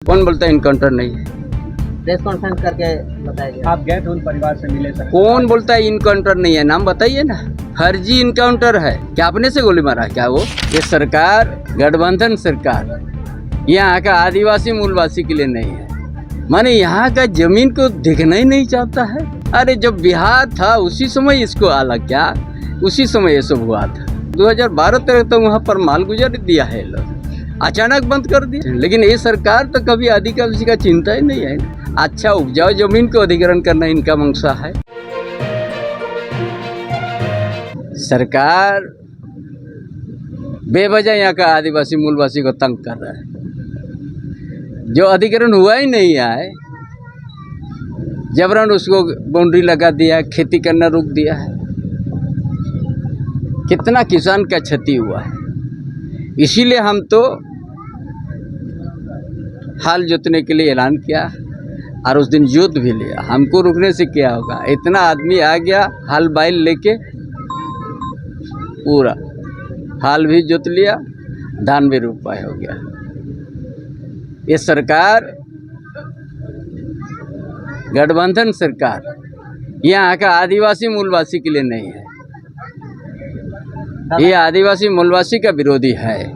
कौन बोलता है इनकाउंटर नहीं है? प्रेस कॉन्फ्रेंस करके बताया गया। आप गए थे उन परिवार से मिले सर? कौन बोलता है इनकाउंटर नहीं है? नाम बताइए ना। फर्जी इनकाउंटर है क्या? अपने से गोली मारा क्या वो? ये सरकार गठबंधन सरकार यहाँ का आदिवासी मूलवासी के लिए नहीं है, माने यहाँ का जमीन को देखना ही नहीं चाहता है। अरे जब बिहार था उसी समय इसको आला क्या, उसी समय ये सब हुआ था। 2012-13 तक वहाँ पर माल गुजर दिया है लोग, अचानक बंद कर दिया। लेकिन ये सरकार तो कभी आदिवासी का चिंता ही नहीं है। अच्छा उपजाऊ जमीन को अधिग्रहण करना इनका मंशा है। सरकार बेवजह यहाँ का आदिवासी मूलवासी को तंग कर रहा है। जो अधिग्रहण हुआ ही नहीं है, जबरन उसको बाउंड्री लगा दिया है, खेती करना रोक दिया है। कितना किसान का क्षति हुआ है। इसीलिए हम तो हाल जोतने के लिए ऐलान किया और उस दिन जोत भी लिया। हमको रुकने से क्या होगा? इतना आदमी आ गया हाल बैल लेके, पूरा हाल भी जोत लिया, धान भी रोपाई हो गया। ये सरकार गठबंधन सरकार यहाँ का आदिवासी मूलवासी के लिए नहीं है। ये आदिवासी मूलवासी का विरोधी है,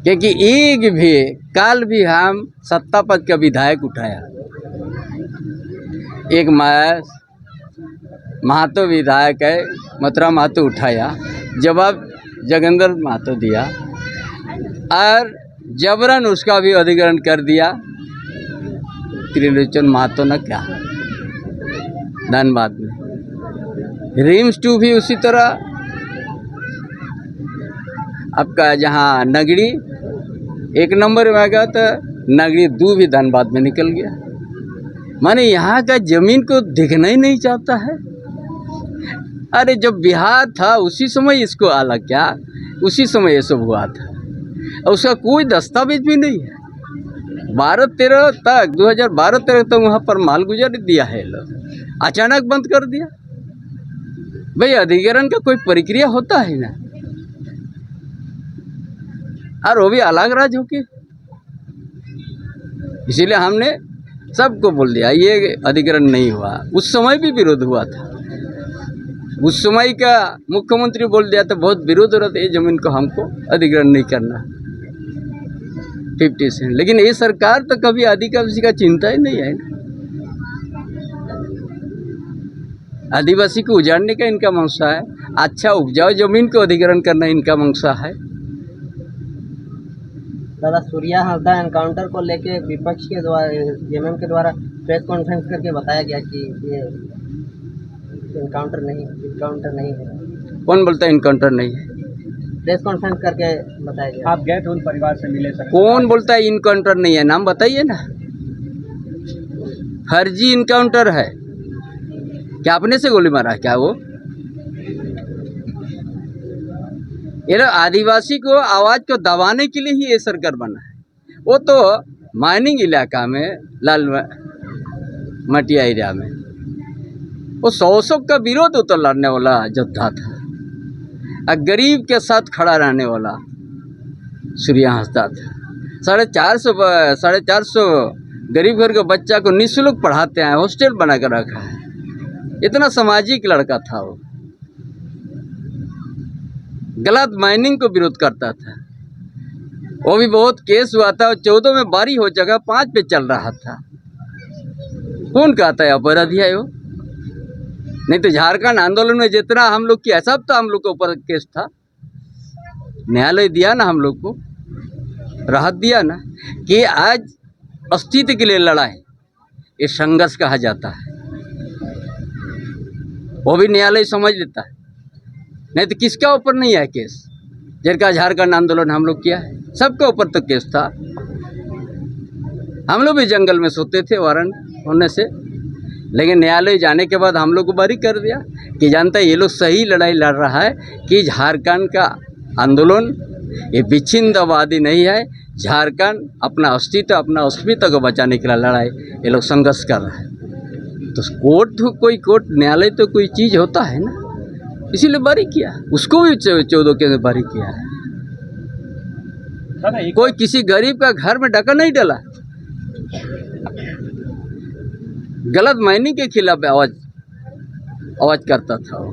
क्योंकि एक भी काल भी हम सत्ता पद का विधायक उठाया, एक महतो विधायक है मथुरा महतो उठाया, जवाब जगेंद्र महतो दिया और जबरन उसका भी अधिग्रहण कर दिया त्रिलोचन महतो ने। क्या धनबाद में रिम्स 2 भी उसी तरह, आपका जहाँ नगरी 1 नंबर में आ गया तो नगरी 2 भी धनबाद में निकल गया। माने यहाँ का जमीन को देखना ही नहीं चाहता है। अरे जब बिहार था उसी समय इसको आला क्या, उसी समय ये सब हुआ था और उसका कोई दस्तावेज भी नहीं है। 2012-13 तक वहाँ पर माल गुजर दिया है लोग, अचानक बंद कर दिया। भाई अधिग्रहण का कोई प्रक्रिया होता है ना, और वो भी अलग राज्य होके। इसीलिए हमने सबको बोल दिया ये अधिग्रहण नहीं हुआ। उस समय भी विरोध हुआ था, उस समय का मुख्यमंत्री बोल दिया था बहुत विरोध हो रहा था, ये जमीन को हमको अधिग्रहण नहीं करना 50 से। लेकिन ये सरकार तो कभी आदिवासी का चिंता ही नहीं है। आदिवासी को उजाड़ने का इनका मंशा है, अच्छा उपजाऊ जमीन को अधिग्रहण करना इनका मंशा है। दादा, सूर्या हंसदा एनकाउंटर को लेके विपक्ष के द्वारा जेएमएम के द्वारा प्रेस कॉन्फ्रेंस करके बताया गया कि ये इनकाउंटर नहीं है। कौन बोलता है इनकाउंटर नहीं है? प्रेस कॉन्फ्रेंस करके बताया गया। आप गए थे उन परिवार से मिले सर? कौन बोलता है इनकाउंटर नहीं है? नाम बताइए ना। फर्जी इनकाउंटर है क्या? अपने से गोली मारा क्या वो? ये लोग आदिवासी को आवाज को दबाने के लिए ही ये सरकार बना है। वो तो माइनिंग इलाका में लाल मटिया एरिया में वो 100 का विरोध तो लड़ने वाला योद्धा था और गरीब के साथ खड़ा रहने वाला सूर्या हंसदा था। 450 गरीब घर के बच्चा को निःशुल्क पढ़ाते हैं, हॉस्टल बना कर रखा है। इतना सामाजिक लड़का था वो। गलत माइनिंग को विरोध करता था, वो भी बहुत केस हुआ था। 14 में बारी हो, जगह 5 पे चल रहा था। कौन कहता है अपराधी है वो? नहीं तो झारखंड आंदोलन में जितना हम लोग किया सब तो हम लोग के ऊपर केस था। न्यायालय दिया ना हम लोग को, राहत दिया ना कि आज अस्तित्व के लिए लड़ाई, ये संघर्ष कहा जाता है। वो भी न्यायालय समझ लेता है। नहीं तो किसका ऊपर नहीं है केस? जिनका झारखंड आंदोलन हम लोग किया है सबके ऊपर तो केस था। हम लोग भी जंगल में सोते थे वारंट होने से, लेकिन न्यायालय जाने के बाद हम लोग को बरी कर दिया कि जानता है ये लोग सही लड़ाई लड़ रहा है कि झारखंड का आंदोलन ये विच्छिन्नतावादी नहीं है। झारखंड अपना अस्तित्व को बचाने के लिए लड़ाई ये लोग संघर्ष कर रहा है। तो कोर्ट न्यायालय तो कोई चीज़ होता है ना, इसीलिए बारी किया। उसको भी 14 के बारी किया है। कोई किसी गरीब का घर में डका नहीं डाला, गलत मायने के खिलाफ आवाज करता था वो।